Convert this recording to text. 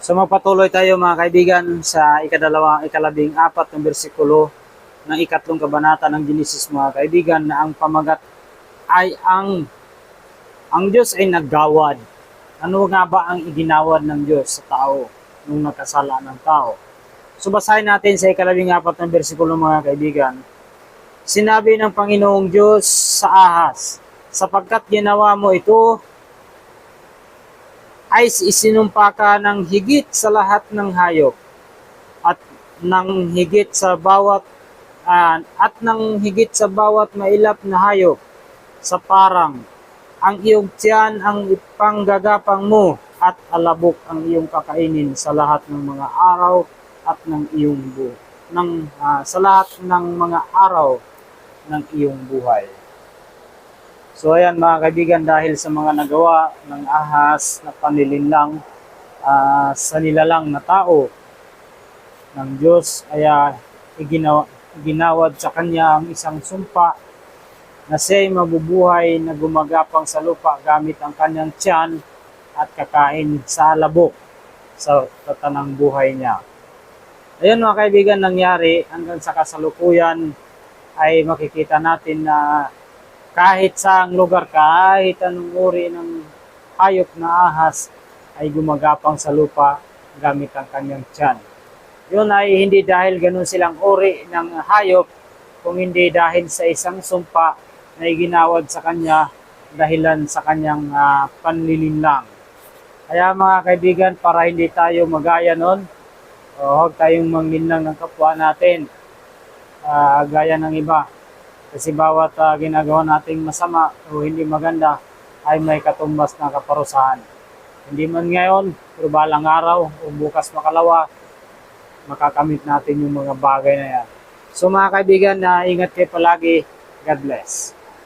So magpatuloy tayo mga kaibigan sa ikalabing-apat ng bersikulo ng ikatlong kabanata ng Genesis mga kaibigan, na ang pamagat ay ang Diyos ay naggawad. Ano nga ba ang iginawad ng Diyos sa tao nung nagkasala ng tao? So basahin natin sa ikalabing-apat ng bersikulo mga kaibigan. Sinabi ng Panginoong Diyos sa Ahas, sapagkat ginawa mo ito, ay isinumpa ka ng higit sa lahat ng hayop at ng higit sa bawat mailap na hayop sa parang. Ang iyong tiyan ang ipanggagapang mo at alabok ang iyong kakainin sa lahat ng mga araw at ng iyong sa lahat ng mga araw ng iyong buhay. So ayan mga kaibigan, dahil sa mga nagawa ng Ahas na panlilinlang sa nilalang na tao ng Diyos, ay iginawad sa kanya ang isang sumpa na siya'y mabubuhay na gumagapang sa lupa gamit ang kanyang tiyan at kakain sa labok sa tatanang buhay niya. Ayun mga kaibigan, nangyari hanggang sa kasalukuyan ay makikita natin na kahit saang lugar, kahit anong uri ng hayop na ahas ay gumagapang sa lupa gamit ang kanyang tiyan. Yun ay hindi dahil ganun silang uri ng hayop, kung hindi dahil sa isang sumpa na iginawad sa kanya dahilan sa kanyang panlilinlang. Kaya mga kaibigan, para hindi tayo magaya nun, huwag tayong manglinlang ng kapwa natin gaya ng iba. Kasi bawat ginagawa nating masama o hindi maganda ay may katumbas na kaparusahan. Hindi man ngayon, pero balang araw o bukas makalawa, makakamit natin yung mga bagay na yan. So mga kaibigan, ingat kayo palagi. God bless.